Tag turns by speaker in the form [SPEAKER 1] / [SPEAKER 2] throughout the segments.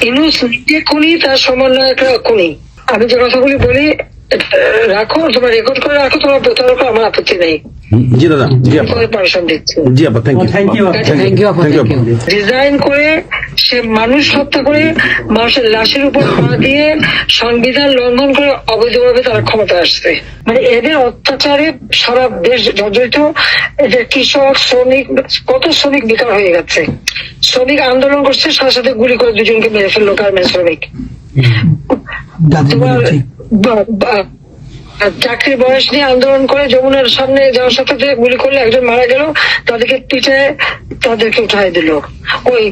[SPEAKER 1] ইউনূস নিজে খুনি, তার সমন্বয়করা খুনি। আমি যে কথাগুলি বলি রাখো, তোমার রেকর্ড করে রাখো, তোমার প্রতারক, আমার আপত্তি নেই।
[SPEAKER 2] জি দাদা, জি আপা,
[SPEAKER 1] পারমিশন দিচ্ছি।
[SPEAKER 2] জি আপা, থ্যাংক ইউ।
[SPEAKER 1] ডিজাইন করে সে মানুষ হত্যা করে মানুষের লাশের উপর পা দিয়ে সংবিধান লঙ্ঘন করে অবৈধভাবে তারা ক্ষমতা আসছে। মানে এদের অত্যাচারে সারা দেশ জর্জরিত। এদের কৃষক, শ্রমিক, কত শ্রমিক বেকার হয়ে গেছে। শ্রমিক আন্দোলন করছে, সাথে সাথে গুলি করে দুজনকে মেরে ফেললো গার্মেন্টস শ্রমিক। চাকরির বয়স নিয়ে আন্দোলন করে যমুনার সামনে যাওয়ার সাথে গুলি করলে একজন মারা গেল, তাদেরকে পিঠে তাদেরকে উঠাই দিল। ওই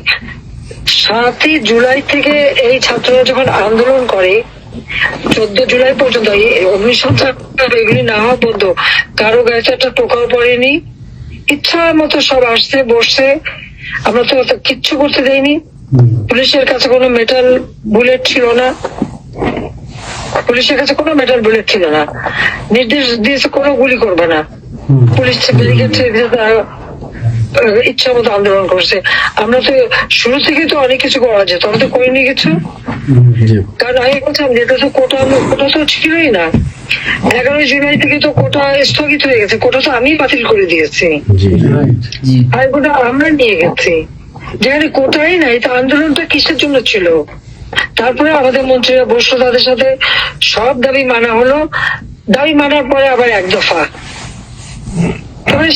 [SPEAKER 1] 7ই জুলাই থেকে এই ছাত্ররা যখন আন্দোলন করে 14 জুলাই পর্যন্ত অগ্নিসংযোগ এগুলি না হওয়া পর্যন্ত কারো গায়ে একটা টোকাও পড়েনি। ইচ্ছা মতো সব আসছে বসছে, আমরা তো কিচ্ছু করতে দেয়নি। পুলিশের কাছে কোনো মেটাল বুলেট ছিল না, পুলিশের কাছে কোনো মেটাল বুলেট ছিল না। নির্দেশ দিয়েছে কোনো গুলি করবে না। পুলিশ ব্যারিকেড ইচ্ছা মতো আন্দোলন করছে। আমরা তো শুরু থেকে তো অনেক কিছু করা যেত, আমরা তো করিনি কিছু। কারণ আমি বলছিলাম যেটা তো কোটা তো ছিলই না। 11 জুলাই থেকে তো কোটা স্থগিত হয়ে গেছে, কোটা তো আমি বাতিল করে দিয়েছি, আর কোটা আমরা নিয়ে গেছি। যেখানে কোটাই নাই, তা আন্দোলনটা কিসের জন্য ছিল? তারপরে আমাদের মন্ত্রীরা বসলো, তাদের সাথে সব দাবি মানা হলো। দাবি মানার পরে আবার এক দফা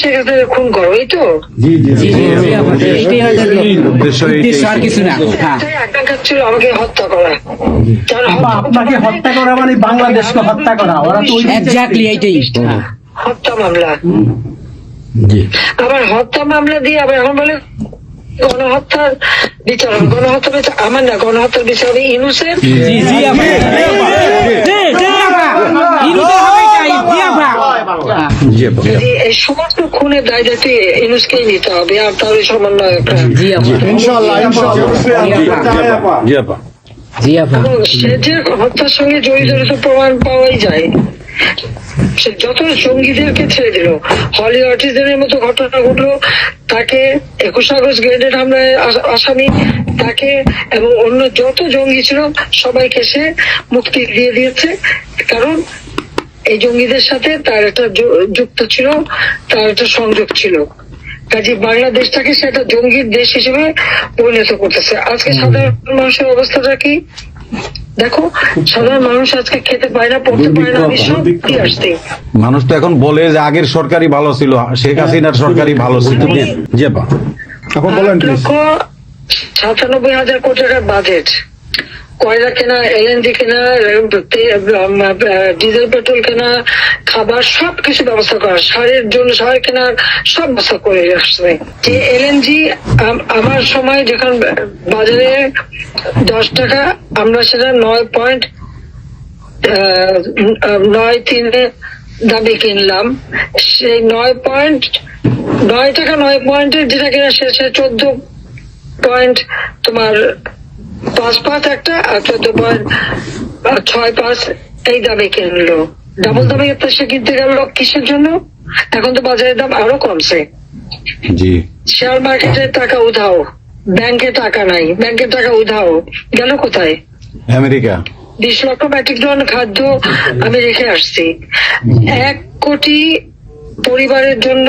[SPEAKER 1] সেখানে খুন করো, এই তো আকাঙ্ক্ষা ছিল আমাকে হত্যা করা।
[SPEAKER 3] আপনাকে হত্যা করা মানে বাংলাদেশকে হত্যা করা। ওরা তো
[SPEAKER 1] হত্যা মামলা, আবার হত্যা মামলা দিয়ে আবার এখন বলে গণহত্যার বিচার। গণহত্যার বিচার আমার না, গণহত্যার বিচার হবে ইউনূসের। এই সমস্ত খুনের দায় দায়িত্ব ইউনূসকেই নিতে হবে, আর তার সমন্বয়করা। সে যে হত্যার সঙ্গে জড়িত প্রমাণ পাওয়াই যায়। সে যত জঙ্গিদেরকে ছেড়ে দিল, হলি আর্টিজানের মতো ঘটনা ঘটলো, তাকে 21 আগস্ট গ্রেনেড হামলায় আসামি তাকে এবং অন্য যত জঙ্গি ছিল সবাইকে সে মুক্তি দিয়ে দিয়েছে। কারণ এই জঙ্গিদের সাথে তার একটা যুক্ত ছিল, তার একটা সংযোগ ছিল। কাজে বাংলাদেশটাকে সে একটা জঙ্গির দেশ হিসেবে পরিণত করতেছে। আজকে সাধারণ মানুষের অবস্থাটা কি দেখো, সাধারণ মানুষ আজকে খেতে পায় না, পড়তে পায় না।
[SPEAKER 2] মানুষ তো এখন বলে যে আগের সরকারই ভালো ছিল, শেখ হাসিনার সরকারই ভালো ছিল।
[SPEAKER 1] 97,000 কোটি টাকার বাজেট, কয়লা কেনা, এলএনজি কেনা, ডিজেল পেট্রোল কেনা, খাবার সবকিছু ব্যবস্থা করা, সারের জন্য সার কেনার সব ব্যবস্থা করে আসছে। যে এলএনজি আমার সময় যখন বাজারে 10 টাকা, আমরা সেটা 9.93 দামে কিনলাম। সেই 9 টাকা 9 পয়েন্টের যেটা কিনা সে 14 তোমার 5 একটা, আর 14.65 এই দামে কিনলো। ডাবল দামে সে কিনতে গেল কিসের জন্য? এখন তো বাজারের দাম আরো কমছে। শেয়ার মার্কেটে টাকা উধাও, ব্যাংকে টাকা নাই, ব্যাংকের টাকা উধাও, গেল কোথায়?
[SPEAKER 2] আমেরিকা।
[SPEAKER 1] 20 লক্ষ মেট্রিক টন খাদ্য আমি রেখে আসছি। 1 কোটি পরিবারের জন্য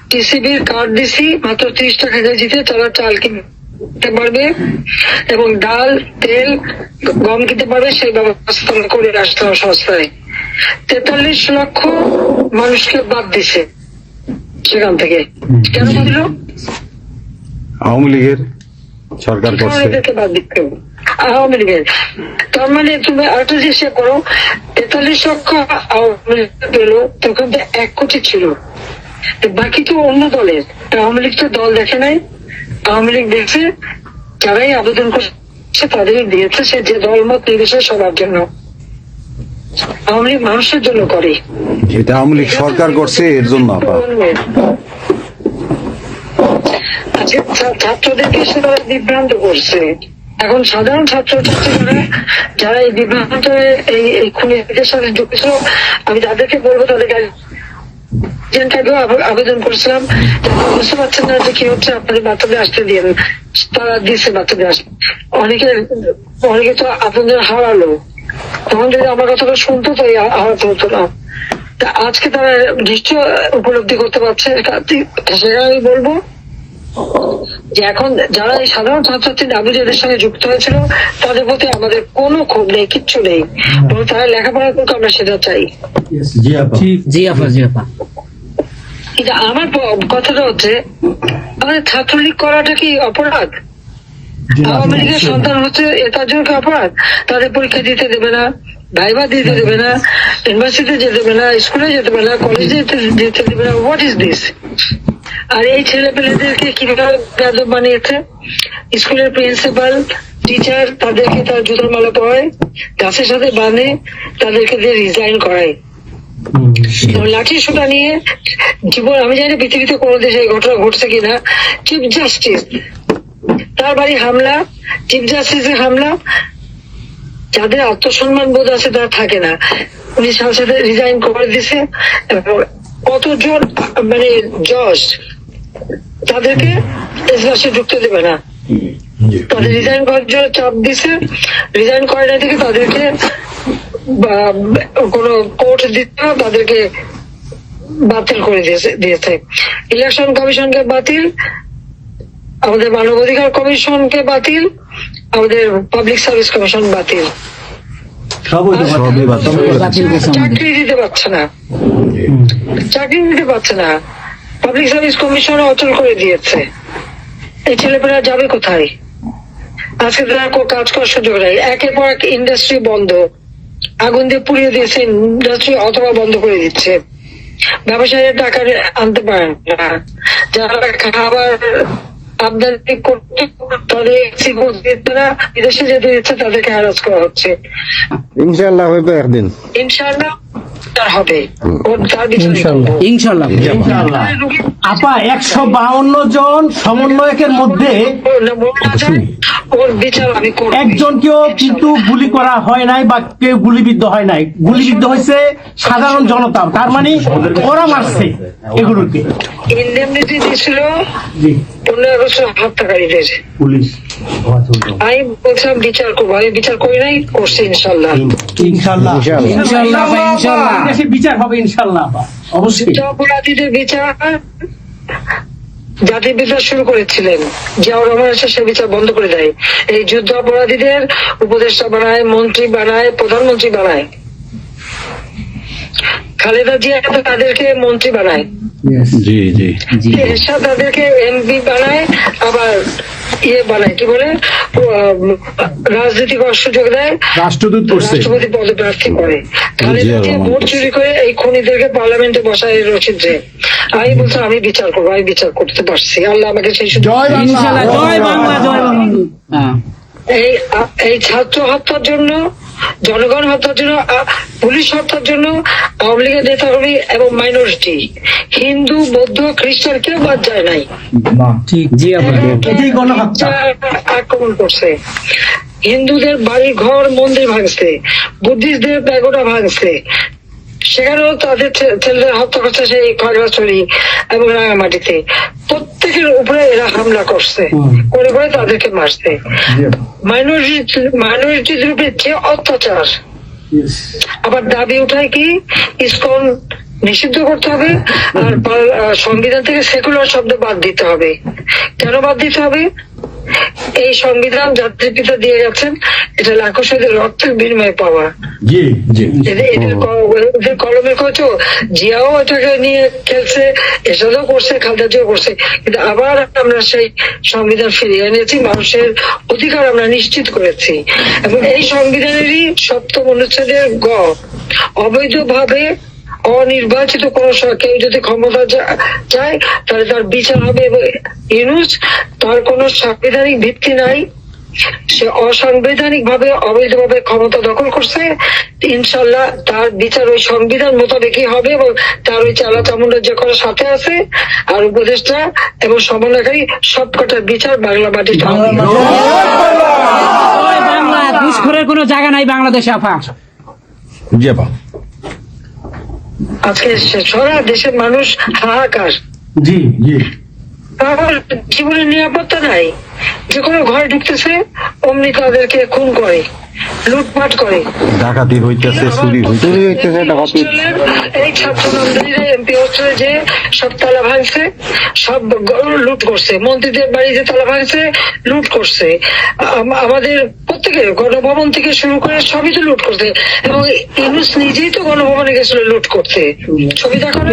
[SPEAKER 1] টিসিবির কার্ড দিছি, মাত্র 30 টাকা কেজিতে তারা চাল কিনতে পারবে এবং ডাল, তেল, গম কিনতে পারবে। সেই ব্যবস্থা করে আসতে হবে সস্তায়। 43 লক্ষ মানুষকে বাদ দিছে সেখান থেকে। কেন দিল?
[SPEAKER 2] আওয়ামী লীগের সরকার করছে,
[SPEAKER 1] বাদ দিতে আওয়ামী লীগের। তার মানে তুমি আরেকটা জিনিস করো, 43 লক্ষ আওয়ামী লীগ পেল, তখন তো 1 কোটি ছিল, বাকি তো অন্য দলের। আওয়ামী লীগ তো দল দেখে নাই, আওয়ামী লীগ দেখছে যারাই আবেদন করছে তাদেরই দিয়েছে, সে যে দলমত নির্বিশেষে সবার জন্য। আওয়ামী লীগ মানুষের জন্য করে,
[SPEAKER 2] এটা আওয়ামী লীগ সরকার করছে এর জন্য।
[SPEAKER 1] ছাত্রদেরকে সে তারা বিভ্রান্ত করছে। এখন সাধারণ ছাত্রছাত্রীরা যারা এই বিভ্রান্ত এই খুনিদের সাথে যুক্ত ছিল, আমি তাদেরকে বলবো তাদের রিজেন্ট আগেও আবেদন করেছিলাম, বুঝতে পারছেন না যে কি হচ্ছে, আপনাদের বাচ্চাদের আসতে দিয়ে তারা দিচ্ছে বাচ্চাদের আসতে। অনেকে তো আপনাদের হারালো, তখন যদি আমার কথাটা শুনতো তো হারাতে হতো না। আজকে তারা নিশ্চয় উপলব্ধি করতে পারছে, সেটা আমি বলবো যে এখন যারা এই সাধারণ ছাত্রছাত্রী দাবি যাদের সঙ্গে যুক্ত হয়েছিল তাদের প্রতি আমাদের কোনো ক্ষোভ নেই, কিচ্ছু নেই, বরং তারা লেখাপড়া করতে আমরা সেটা চাই। কিন্তু আমার কথাটা হচ্ছে, আমাদের ছাত্রলীগ করাটা কি অপরাধ? আওয়ামী লীগের সন্তান হচ্ছে তার জন্য কি অপরাধ? তাদের পরীক্ষা দিতে দেবে না, ভাইবা দিতে দেবে না, ইউনিভার্সিটিতে যেতে দেবে না, স্কুলে যেতে দেবে না, কলেজে যেতে দেবে না। What is this? আর এই ছেলে পেলেদেরকে কিভাবে বেয়াদব বানিয়েছে? স্কুলের প্রিন্সিপাল, টিচার তাদেরকে তার জুতোর মালা পরায়, গাছের সাথে বাঁধে, তাদেরকে দিয়ে রিজাইন করায়। লাঠি সোটা নিয়ে জীবন, আমি জানি পৃথিবীতে কোনো দেশে এই ঘটনা ঘটছে কিনা, চিফ জাস্টিস তার বাড়ি হামলা, চিফ জাস্টিসের হামলা। যাদের আত্মসম্মান বোধ আছে তারা থাকে না, উনি সাথে সাথে রিজাইন করে দিছে। এবং কতজন মানে জজ তাদেরকে এজলাসে ঢুকতে দেবে না, তাদের রিজাইন করার জন্য চাপ দিছে। রিজাইন করে না থেকে তাদেরকে কোন কোর্ট দিতে না, তাদেরকে বাতিল করে দিয়েছে। ইলেকশন কমিশনকে বাতিল, আমাদের মানবাধিকার কমিশনকে বাতিল, আমাদের পাবলিক সার্ভিস কমিশন বাতিল। চাকরি দিতে পারছে না, চাকরি দিতে পারছে না, পাবলিক সার্ভিস কমিশন অচল করে দিয়েছে। এই ছেলেপেলেরা যাবে কোথায়? আজকে তারা কাজ করার সুযোগ নেই, একের পর এক ইন্ডাস্ট্রি বন্ধ, আগুন দিয়ে পুড়িয়ে দিয়েছে ইন্ডাস্ট্রি অথবা বন্ধ করে দিচ্ছে। ব্যবসায়ীরা টাকা আনতে পারে না, যারা খাবার আমদানি করতে তাদের বিদেশে যেতে দিচ্ছে, তাদেরকে হ্যারাস করা হচ্ছে।
[SPEAKER 4] ইনশাআল্লাহ হইবে একদিন,
[SPEAKER 1] ইনশাআল্লাহ হবে,
[SPEAKER 3] ইনশাআল্লাহ। আপা 152 জন সমন্বয়কের মধ্যে
[SPEAKER 1] ওর বিচার আমি করব।
[SPEAKER 3] একজনকেও কিন্তু গুলি করা হয় নাই বা কেউ গুলিবিদ্ধ হয় নাই, গুলিবিদ্ধ হয়েছে সাধারণ জনতা। তার মানে ওরা মারছে এগুলোকে।
[SPEAKER 1] ইন্ডেমনিটি দিয়েছিল 15 আগস্ট হত্যাকারীদের।
[SPEAKER 3] পুলিশ
[SPEAKER 1] আমি বলছিলাম বিচার করবো, আমি বিচার করি নাই, করছি ইনশাল্লাহ।
[SPEAKER 3] ইনশাআল্লাহ দেশে বিচার হবে ইনশাআল্লাহ, অবশ্যই।
[SPEAKER 1] যুদ্ধ অপরাধীদের বিচার জাতির বিচার শুরু করেছিলেন, জিয়াউর রহমান এসে সে বিচার বন্ধ করে দেয়। এই যুদ্ধ অপরাধীদের উপদেষ্টা বানায়, মন্ত্রী বানায়, প্রধানমন্ত্রী বানায়। খালেদা জিয়া তাদেরকে মন্ত্রী বানায়,
[SPEAKER 2] জি জি
[SPEAKER 1] এরশাদ তাদেরকে এমপি বানায়, আবার বানায় কি বলে রাজনীতি করার সুযোগ দেয়,
[SPEAKER 3] রাষ্ট্রদূত করছে,
[SPEAKER 1] রাষ্ট্রপতি পদপ্রার্থী করে। খালেদা জিয়া ভোট চুরি করে এই খুনিদেরকে পার্লামেন্টে বসায় রচিত্রে। আমি বলছি আমি বিচার করবো, আমি বিচার করতে পারছি, আল্লাহ আমাকে সেই সুযোগ। এই ছাত্র হত্যার জন্য, জনগণ হত্যার জন্য, পুলিশ হত্যার জন্য আওয়ামী লীগের নেতাকর্মী এবং মাইনরিটি, হিন্দু, বৌদ্ধ, খ্রিস্টান কেউ বাদ যায় নাই। আক্রমণ করছে, হিন্দুদের বাড়ি ঘর মন্দির ভাঙছে, বুদ্ধিস্টদের প্যাগোডা ভাঙছে, সেখানেও তাদের ছেলেদের হত্যা করছে সেই খাগড়াছড়ি এবং রাঙামাটিতে। প্রত্যেকের উপরে এরা হামলা করছে, করে করে তাদেরকে মারছে। মাইনরিটিদের উপরে যে অত্যাচার, আবার দাবি উঠায় কি ইসকন নিষিদ্ধ করতে হবে, আর সংবিধান থেকে সেকুলার শব্দ বাদ দিতে হবে। কেন বাদ দিতে হবে? এই সংবিধান জাতির পিতা দিয়ে গেছেন, এটা লাখো শহীদের রক্তের বিনিময়ে পাওয়া। এদের কলমে কচো জিয়াও এটাকে নিয়ে খেলছে, এসবও করছে, খালেদা জিয়াও করছে, কিন্তু আবার আমরা সেই সংবিধান ফিরিয়ে এনেছি, মানুষের অধিকার আমরা নিশ্চিত করেছি। এবং এই সংবিধানেরই 7ম অনুচ্ছেদের গ, অবৈধভাবে অনির্বাচিত কোন কেউ যদি ক্ষমতা চায় তাহলে তার বিচার হবে। এবং ইউনূস, তার কোন সাংবিধানিক ভিত্তি নাই, সে অসাংবিধানিক ভাবে অবৈধভাবে ক্ষমতা দখল করছে। ইনশাল্লাহ তার বিচার ওই সংবিধান মোতাবেকই হবে, এবং তার ওই চালা চামুন্ডা যে করার সাথে আছে আর উপদেষ্টা এবং সমন্বয়কারী সবকটার বিচার বাংলা মাটিতে হবে।
[SPEAKER 5] ঘুষখোরের কোনো জায়গা নাই বাংলাদেশে। আপা
[SPEAKER 2] জি আপা,
[SPEAKER 1] আজকে সারা দেশের মানুষ হাহাকার,
[SPEAKER 3] জি জি
[SPEAKER 1] কারোর জীবনের নিরাপত্তা নাই। যে কোনো ঘরে ঢুকতেছে অমনি তাদেরকে খুন করে, লুটপাট করে।
[SPEAKER 2] ডাকাতি হইতেছে, চুরি হইতেছে।
[SPEAKER 1] এই ছাত্র নন্দিনীরা এমপি হোস্টেলে যে সব তালা ভাঙছে, সব লুট করছে, মন্ত্রীদের বাড়িতে তালা ভাঙছে, লুট করছে। আমাদের প্রত্যেকের গণভবন থেকে শুরু করে সবই তো লুট করছে, এবং ইউনুস নিজেই তো গণভবনে গেছিল লুট করতে। ছবি দেখো না?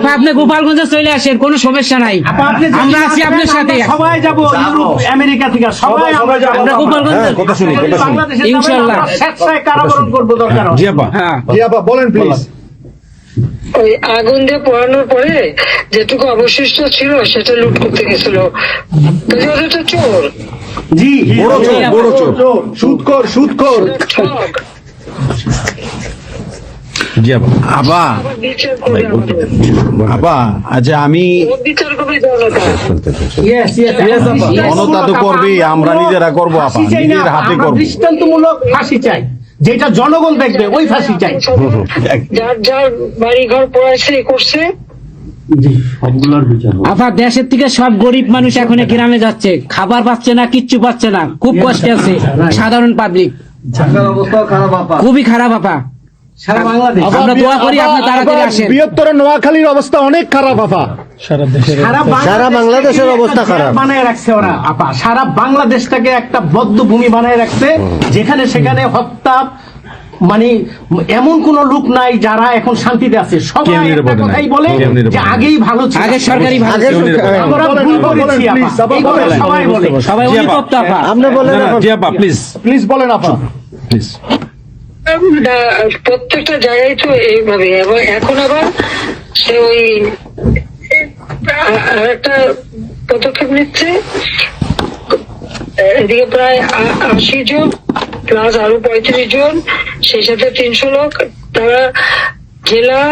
[SPEAKER 5] আপনি গোপালগঞ্জে চলে আসেন, কোনো সমস্যা নাই,
[SPEAKER 3] আপা, আপনি যদি
[SPEAKER 5] আমরা আছি আপনার সাথে।
[SPEAKER 3] সবাই যাবো ইউরোপ আমেরিকা থেকে, সবাই আমরা যাবো।
[SPEAKER 5] আমরা গোপালগঞ্জে
[SPEAKER 2] কথা শুনি, কথা শুনি।
[SPEAKER 3] বাংলাদেশে যাবো,
[SPEAKER 5] ইনশাআল্লাহ।
[SPEAKER 3] আমরা স্বেচ্ছায় কারাবরণ করবো দরকার হয়।
[SPEAKER 2] জি আপা,
[SPEAKER 5] হ্যাঁ
[SPEAKER 2] জি আপা, বলেন প্লিজ।
[SPEAKER 1] ওই আগুন দিয়ে পোড়ানোর পরে যেটুকু অবশিষ্ট ছিল সেটা লুট করতে গেছিল। ওটা তো চোর,
[SPEAKER 3] জি
[SPEAKER 2] বড় চোর, বড় চোর।
[SPEAKER 4] সুদখোর, সুদখোর।
[SPEAKER 1] ঠক।
[SPEAKER 2] জি আপা। আপা,
[SPEAKER 1] আবার বিচার করবে আমাদের।
[SPEAKER 2] আপা, আচ্ছা আমি
[SPEAKER 1] ওর বিচার করবে জনতা।
[SPEAKER 3] Yes, yes, yes, আপা।
[SPEAKER 2] জনতা তো করবেই, আমরা নিজেরা করবো আপা,
[SPEAKER 3] ফাঁসি চাই না,
[SPEAKER 2] নিজের হাতে
[SPEAKER 3] আমরা
[SPEAKER 2] করবো।
[SPEAKER 3] দৃষ্টান্তমূলক ফাঁসি চাই, যেটা জনগণ দেখবে ওই ফাঁসি চাই।
[SPEAKER 1] যার যার বাড়ি ঘর পড়াইছে করছে,
[SPEAKER 5] আপা, দেশের থেকে সব গরিব মানুষ এখন গ্রামে যাচ্ছে, খাবার পাচ্ছে না, কিচ্ছু পাচ্ছে না, খুব কষ্টে আছে সাধারণ পাবলিক, খুবই খারাপ আপা।
[SPEAKER 3] সারা বাংলাদেশ,
[SPEAKER 5] আমরা দোয়া করি আপনি তাড়াতাড়ি আসেন।
[SPEAKER 4] বৃহত্তর নোয়াখালীর অবস্থা অনেক খারাপ আপা। সারা বাংলাদেশের অবস্থা খারাপ।
[SPEAKER 3] বানায় রাখছে ওরা আপা, সারা বাংলাদেশটাকে একটা বদ্ধ ভূমি বানায় রাখছে, যেখানে সেখানে হত্যা, মানে এমন কোন লোক নাই যারা এখন শান্তিতে আছে। সবাই
[SPEAKER 2] কেউ
[SPEAKER 3] একটা
[SPEAKER 2] নিরাপদে
[SPEAKER 3] কথাই
[SPEAKER 2] নাই,
[SPEAKER 3] বলে
[SPEAKER 2] কেউ নিরাপদে
[SPEAKER 3] যে
[SPEAKER 2] নাই।
[SPEAKER 3] আগেই ভালো ছিল,
[SPEAKER 5] আগে সরকারি ভালো
[SPEAKER 4] আগের
[SPEAKER 5] ছিল।
[SPEAKER 4] সরকার-
[SPEAKER 3] আমরা ভুল করেছি আপা, এই কথা সবাই বলে।
[SPEAKER 5] সবাই অনুতপ্ত আপা।
[SPEAKER 4] আপনি বলেন এখন।
[SPEAKER 2] জি আপা, প্লিজ,
[SPEAKER 4] প্লিজ বলেন আপা।
[SPEAKER 2] প্লিজ।
[SPEAKER 1] প্রত্যেকটা জায়গায় তো এইভাবে। এবং এখন আবার সে ওই একটা পদক্ষেপ নিচ্ছে, এদিকে প্রায় 80 জন প্লাস আরো 35 জন, সেই সাথে 300 লোক, তারা জেলা,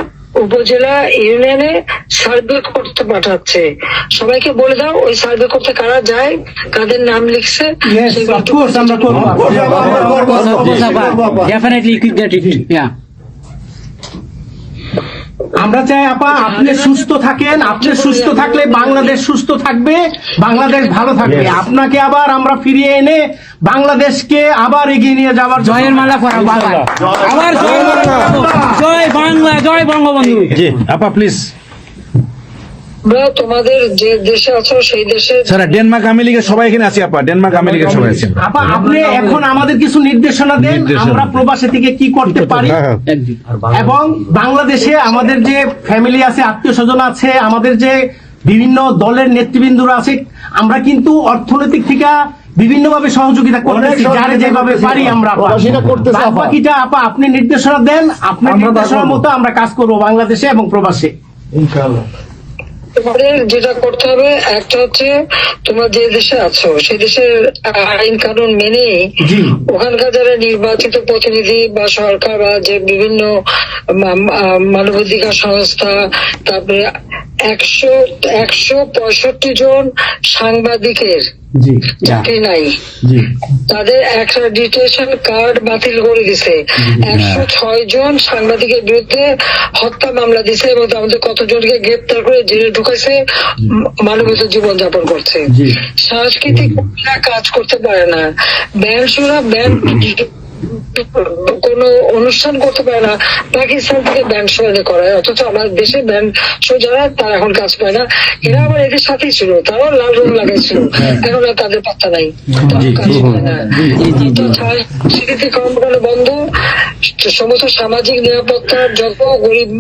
[SPEAKER 1] উপজেলা, ইউনিয়নে সার্ভে করতে পাঠাচ্ছে। সবাইকে বলে দাও ওই সার্ভে করতে কারা যায়, কাদের নাম লিখছে,
[SPEAKER 3] Yes, of course, আমরা করবো আপা।
[SPEAKER 5] Definitely you could get it. Yeah.
[SPEAKER 3] আমরা চাই আপা আপনি সুস্থ থাকেন, আপনি সুস্থ থাকলে বাংলাদেশ সুস্থ থাকবে, বাংলাদেশ ভালো থাকবে। আপনাকে আবার আমরা ফিরিয়ে এনে বাংলাদেশকে আবার এগিয়ে নিয়ে যাওয়ার জন্য
[SPEAKER 5] জয়ের মালা পরাবো আবার। আবার জয় পরাবো। জয় বাংলা, জয় বঙ্গবন্ধু।
[SPEAKER 2] জি আপা, প্লিজ।
[SPEAKER 1] আমরা তোমাদের যে দেশে আছো সেই দেশে
[SPEAKER 2] স্যার, ডেনমার্ক আমেরিকা সবাই এখানে আছে আপা, ডেনমার্ক আমেরিকা সবাই আছেন।
[SPEAKER 3] আপা আপনি এখন আমাদের কিছু নির্দেশনা দেন,
[SPEAKER 2] নির্দেশনা।
[SPEAKER 3] আমরা প্রবাসে থেকে কি করতে পারি,
[SPEAKER 4] হ্যাঁ, হ্যাঁ।
[SPEAKER 3] এবং বাংলাদেশে আমাদের যে ফ্যামিলি আছে, আত্মীয় স্বজন আছে, আমাদের যে বিভিন্ন দলের নেতৃবৃন্দরা আছে, আমরা কিন্তু অর্থনৈতিক থেকে বিভিন্ন ভাবে সহযোগিতা করতেছি, যারে যেভাবে পারি আমরা আপা।
[SPEAKER 4] প্রবাসীরা করতেছে আপা।
[SPEAKER 3] বাকিটা আপা আপনি নির্দেশনা দেন, আপনার নির্দেশনা মতো আমরা কাজ করবো বাংলাদেশে এবং প্রবাসে।
[SPEAKER 1] তোমাদের যেটা করতে হবে, একটা হচ্ছে তোমরা যে দেশে আছো সেই দেশের আইন কানুন মেনে
[SPEAKER 3] জি।
[SPEAKER 1] ওখানকার যারা নির্বাচিত প্রতিনিধি বা সরকার বা যে বিভিন্ন মানবাধিকার সংস্থা, তারপরে 165 জন সাংবাদিকের
[SPEAKER 3] জি
[SPEAKER 1] চাকরি নাই,
[SPEAKER 3] জি
[SPEAKER 1] তাদের অ্যাক্রেডিটেশন কার্ড বাতিল করে দিছে। 106 জন সাংবাদিকের বিরুদ্ধে হত্যা মামলা দিছে, এবং আমাদের কতজনকে গ্রেপ্তার করে জেলে ঢুকাইছে, মানবিত জীবন যাপন করছে।
[SPEAKER 3] জি।
[SPEAKER 1] সাংস্কৃতিক কাজ করতে পারে না, ব্যান্ড শোনা, ব্যান্ড কোন অনুষ্ঠান করতে পারে না, পাকিস্তান থেকে ব্যান্ড শো এনে করায়, অথচ আমার দেশে ব্যান্ড শো যারা তারা এখন কাজ পায় না। এরা আবার এদের সাথেই ছিল, তারাও লাল রং লাগাইছিল, এখন আর তাদের পাত্তা নাই, তারাও কাজ পায় না। তো সংস্কৃতি কর্মকাণ্ড বন্ধ, সমস্ত সামাজিক নিরাপত্তার যত গরিব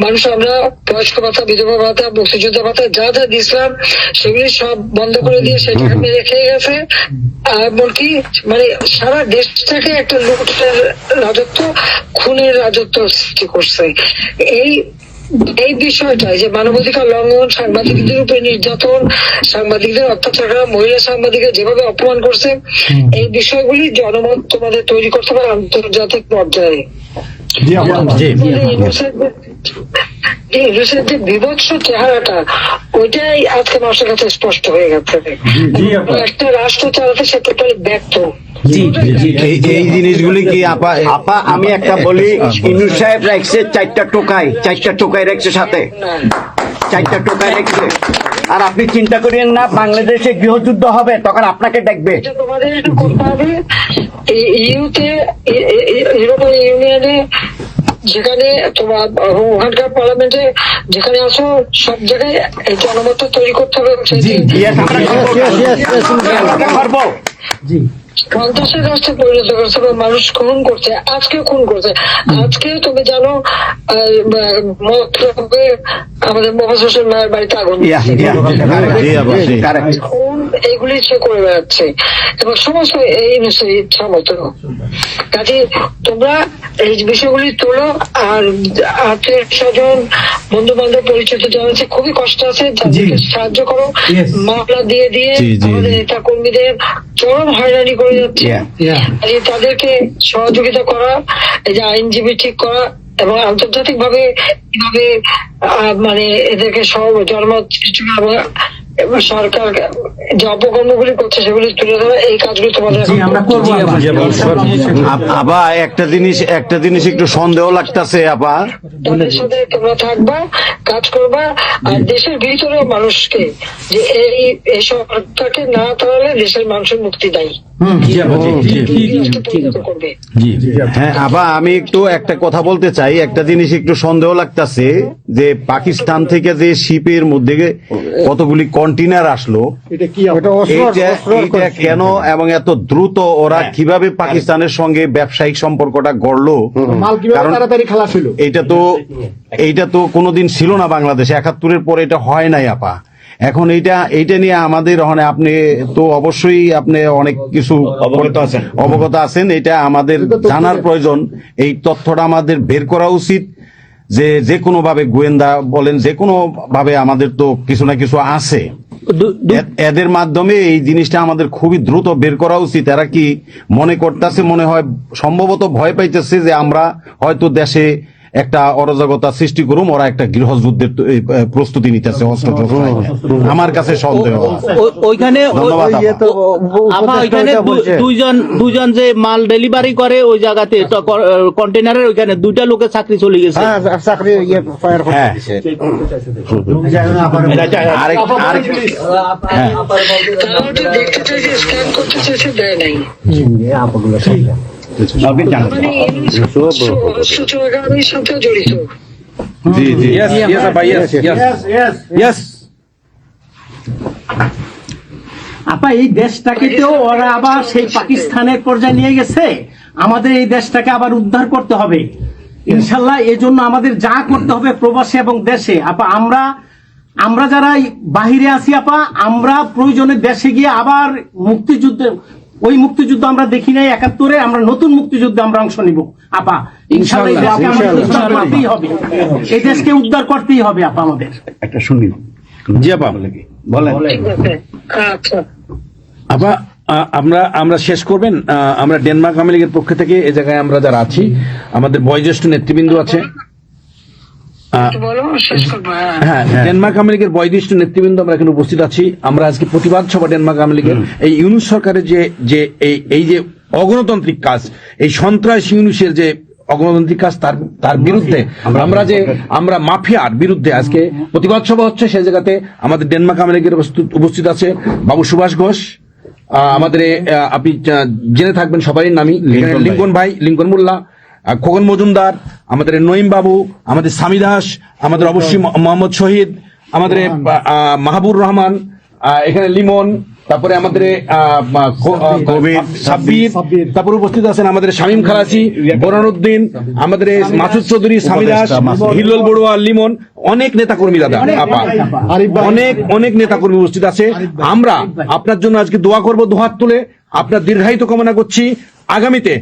[SPEAKER 1] মানুষ আমরা বয়স্ক ভাতা, বিধবা ভাতা, মুক্তিযোদ্ধা ভাতা যা যা দিয়েছিলাম সেগুলি সব বন্ধ করে দিয়ে সেটা মেরে খেয়ে গেছে। এমনকি মানে সারা দেশটাকে একটা লুটের রাজত্ব, খুনের রাজত্ব সৃষ্টি করছে। এই বিষয়টাই যে মানবাধিকার লঙ্ঘন, সাংবাদিকদের উপরে নির্যাতন, সাংবাদিকদের অত্যাচার করা, মহিলা সাংবাদিকদের যেভাবে অপমান করছে, এই বিষয়গুলি জনমত তোমাদের তৈরি করতে হবে আন্তর্জাতিক পর্যায়ে। ইউনুসের যে বিভৎস চেহারাটা, ওইটাই আজকে মানুষের কাছে স্পষ্ট হয়ে গেছে। একটা রাষ্ট্র চালাতে সে টোটালি ব্যর্থ।
[SPEAKER 5] জি
[SPEAKER 2] এই জিনিসগুলি কি আপা
[SPEAKER 6] আপা আমি একটা বলি, ইউনূস সাহেব রাখছে 4টা টোকাই রাখছে সাথে, 4টা টোকাই রাখছে। আর আপনি চিন্তা করেন না বাংলাদেশে গৃহযুদ্ধ হবে তখন আপনাকে ডাকবে।
[SPEAKER 1] এটা তোমাদের একটু করতে হবে। ইউতে ইউরোপিয়ান ইউনিয়নে যেখানে তোমার ওখানকার পার্লামেন্টে যেখানে আসো সব জায়গায় এই জনমত তৈরি করতে হবে।
[SPEAKER 6] Yes, আমরা করবো।
[SPEAKER 3] জি
[SPEAKER 1] সন্ত্রাসের রাষ্ট্রে পরিণত করছে এবং মানুষ খুন করছে, আজকে খুন করছে। আজকে তুমি জানো মতলবে আমাদের মোহাম্মদ হোসেন মায়ের বাড়িতে আগুন দিচ্ছে। খুন এইগুলি সে করে বেড়াচ্ছে এবং সমস্ত এই ইচ্ছা মতো। কাজে তোমরা এই বিষয়গুলি তোলো, আর আত্মীয় স্বজন বন্ধু বান্ধব পরিচিত যারা আছে খুবই কষ্ট আছে, তাদেরকে সাহায্য করো। মামলা দিয়ে দিয়ে আমাদের নেতা কর্মীদের চরম হয়রানি করে যাচ্ছে। তাদেরকে সহযোগিতা করা, এই যে আইনজীবী ঠিক করা এবং আন্তর্জাতিক ভাবে কিভাবে মানে এদেরকে সব জনমত সৃষ্টি করা এবং সরকার যে অপকর্মগুলি করছে সেগুলি তুলে ধরা, এই কাজগুলি তোমাদের
[SPEAKER 3] আমরা করবো।
[SPEAKER 2] আবা একটা জিনিস একটু সন্দেহ লাগতেছে আপা,
[SPEAKER 1] তাদের সাথে তোমরা থাকবা, কাজ করবা, আর দেশের ভিতরেও মানুষকে যে এই সরকারকে না তাহলে দেশের মানুষের মুক্তি দেয় করবে।
[SPEAKER 2] হ্যাঁ আপা আমি একটু একটা কথা বলতে চাই। একটা জিনিস একটু সন্দেহ লাগতেছে যে পাকিস্তান থেকে যে শিপের মধ্যে কতগুলি কন্টেইনার আসলো, এইটা কেন এবং এত দ্রুত ওরা কিভাবে পাকিস্তানের সঙ্গে ব্যবসায়িক সম্পর্কটা গড়লো? কারণ এইটা তো কোনোদিন ছিল না বাংলাদেশে, 71-এর পরে এটা হয় নাই আপা। এখন এইটা নিয়ে আমাদের আপনি তো অবশ্যই আপনি অনেক কিছু অবগত আছেন, এটা আমাদের জানার প্রয়োজন। এই তথ্যটা আমাদের বের করা উচিত যে কোনো ভাবে গোয়েন্দা বলেন, যে কোনো ভাবে আমাদের তো কিছু না কিছু আছে, এদের মাধ্যমে এই জিনিসটা আমাদের খুবই দ্রুত বের করা উচিত। এরা কি মনে করতেছে, মনে হয় সম্ভবত ভয় পাইতেছে যে আমরা হয়তো দেশে একটা অরাজকতা সৃষ্টি করুম, ওরা একটা গৃহযুদ্ধের প্রস্তুতি নিতেছে, অস্ত্র আমার কাছে সন্দেহ।
[SPEAKER 5] ওইখানে দুইজন যে মাল ডেলিভারি করে ওই জায়গাতে কন্টেনারের ওইখানে 2টা লোকের চাকরি চলে গেছে।
[SPEAKER 1] দেখতে চাইছে, স্ক্যান করতে চাইছে, দেয় নাই। সাথে জড়িত।
[SPEAKER 3] আপা এই দেশটাকে তো ওরা আবার সেই পাকিস্তানের পর্যায়ে নিয়ে গেছে, আমাদের এই দেশটাকে আবার উদ্ধার করতে হবে ইনশাল্লাহ। এই জন্য আমাদের যা করতে হবে প্রবাসী এবং দেশে, আপা আমরা যারা বাহিরে আছি আপা, আমরা প্রয়োজনে দেশে গিয়ে আবার মুক্তিযুদ্ধে, ওই মুক্তিযুদ্ধ আমরা দেখি নাই 71-এ, আমরা নতুন মুক্তিযুদ্ধে আমরা অংশ নিব আপা ইনশাআল্লাহ। এই দেশকে আমাদের উদ্ধার করতেই হবে, এই দেশকে উদ্ধার করতেই হবে আপা আমাদের।
[SPEAKER 6] একটা শুনি।
[SPEAKER 2] জি আপা বলেন।
[SPEAKER 1] আচ্ছা
[SPEAKER 7] আপা আমরা শেষ করবেন। আমরা ডেনমার্ক আওয়ামী লীগের পক্ষ থেকে এই জায়গায় আমরা যারা আছি, আমাদের বয়োজ্যেষ্ঠ নেতৃবৃন্দ আছে। হ্যাঁ, ডেনমার্ক আওয়ামী লীগের বয়োজ্যেষ্ঠ নেতৃবৃন্দ আমরা এখানে উপস্থিত আছি। আমরা আজকে প্রতিবাদ সভা ডেনমার্ক আওয়ামী লীগের এই ইউনূস সরকারের যে এই যে অগণতান্ত্রিক কাজ, এই সন্ত্রাস ইউনূসের যে অগণতান্ত্রিক কাজ, তার বিরুদ্ধে আমরা মাফিয়ার বিরুদ্ধে আজকে প্রতিবাদ সভা হচ্ছে। সেই জায়গাতে আমাদের ডেনমার্ক আওয়ামী লীগের উপস্থিত আছে বাবু সুভাষ ঘোষ, আমাদের আপনি জেনে থাকবেন সবারই নামই, লিঙ্কন ভাই, লিঙ্কন মোল্লা, খোকন মজুমদার, আমাদের নঈম বাবু, আমাদের স্বামী দাস, আমাদের অবশ্যই মোহাম্মদ শহীদ, আমাদের মাহবুর রহমান, এখানে লিমন, তারপরে আমাদের সাব্বির, তারপরে উপস্থিত আছেন আমাদের শামীম খালাসি, বোরানুদ্দিন, আমাদের মাসুদ চৌধুরী, স্বামী দাস, হিল্লোল বড়ুয়া, লিমন, অনেক নেতাকর্মী দাদা আপা, অনেক নেতাকর্মী উপস্থিত আছে। আমরা আপনার জন্য আজকে দোয়া করব, দুহাত তুলে আপনার দীর্ঘায়িত কামনা করছি। আগামীতে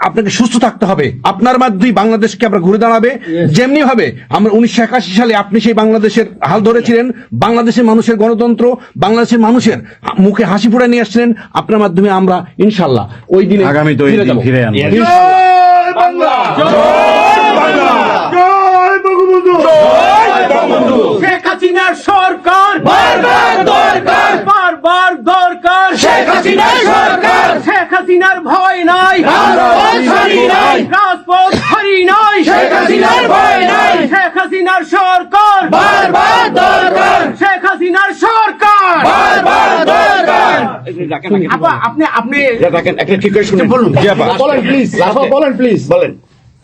[SPEAKER 7] আপনাকে সুস্থ থাকতে হবে, আপনার মাধ্যমেই বাংলাদেশকে আমরা ঘুরে দাঁড়াবে। যেমনি ভাবে আমরা 1981 সালে আপনি সেই বাংলাদেশের হাল ধরেছিলেন, বাংলাদেশের মানুষের গণতন্ত্র, বাংলাদেশের মানুষের মুখে হাসি ফুটায় নিয়ে আসছিলেন, আপনার মাধ্যমে আমরা ইনশাল্লাহ ওই দিনে
[SPEAKER 2] আগামীতে ফিরে আনবো।
[SPEAKER 3] শেখ হাসিনার সরকার বারবার দরকার, শেখ হাসিনার সরকার, শেখ হাসিনার ভয় নাই, রাজপথ ছাড়ি নাই, শেখ হাসিনার সরকার শেখ হাসিনার সরকার। আপা আপনি
[SPEAKER 6] দেখেন একটা ঠিক করে শুনুন।
[SPEAKER 3] বলুন।
[SPEAKER 6] জি আপা
[SPEAKER 4] বলেন প্লিজ, বলেন প্লিজ।
[SPEAKER 6] বলেন,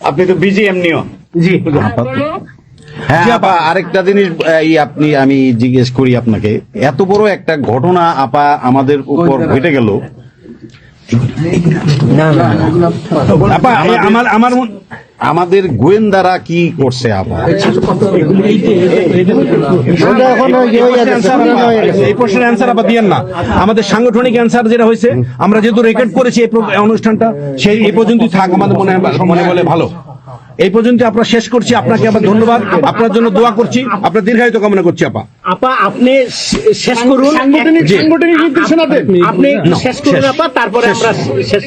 [SPEAKER 6] আপনি তো বিজি এমনিও।
[SPEAKER 3] জি
[SPEAKER 2] হ্যাঁ আপা, আরেকটা জিনিস আমি জিজ্ঞেস করি আপনাকে, এত বড় একটা ঘটনা আপা আমাদের উপর ঘটে গেল,
[SPEAKER 7] আপা আমার
[SPEAKER 2] আমাদের গোয়েন্দারা কি করছে আপা?
[SPEAKER 4] ওটা এখন ওই যে হয়ে গেছে, পুরানো হয়ে গেছে।
[SPEAKER 7] এই প্রশ্নের অ্যান্সার আবার দিয়েন না। আমাদের সাংগঠনিক অ্যান্সার যেটা হয়েছে, আমরা যেহেতু রেকর্ড করেছি এই অনুষ্ঠানটা, সেই এই পর্যন্তই থাক, আমাদের মনে বলে ভালো। এই পর্যন্ত আমরা শেষ করছি। আপনাকে আবার ধন্যবাদ, আপনার জন্য দোয়া করছি, আপনার দীর্ঘায়িত কামনা করছি আপা।
[SPEAKER 3] আপা আপনি শেষ করুন,
[SPEAKER 4] সাংগঠনিক নির্দেশনা দেন।
[SPEAKER 3] আপনি শেষ করুন আপা, তারপরে আমরা শেষ।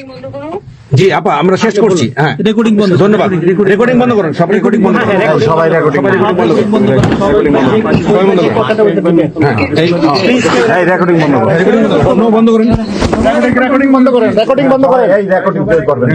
[SPEAKER 7] জি আপা, আমরা শেষ করছি। হ্যাঁ, রেকর্ডিং বন্ধ। ধন্যবাদ। রেকর্ডিং বন্ধ করুন, সব রেকর্ডিং বন্ধ করুন।
[SPEAKER 2] সবাই রেকর্ডিং
[SPEAKER 7] সবাই রেকর্ডিং বন্ধ করুন। সবাই বন্ধ করুন। হ্যাঁ,
[SPEAKER 2] এই রেকর্ডিং বন্ধ করুন।
[SPEAKER 7] বন্ধ করুন।
[SPEAKER 4] রেকর্ডিং বন্ধ করেন, রেকর্ডিং বন্ধ করেন।
[SPEAKER 2] এই রেকর্ডিং করবেন।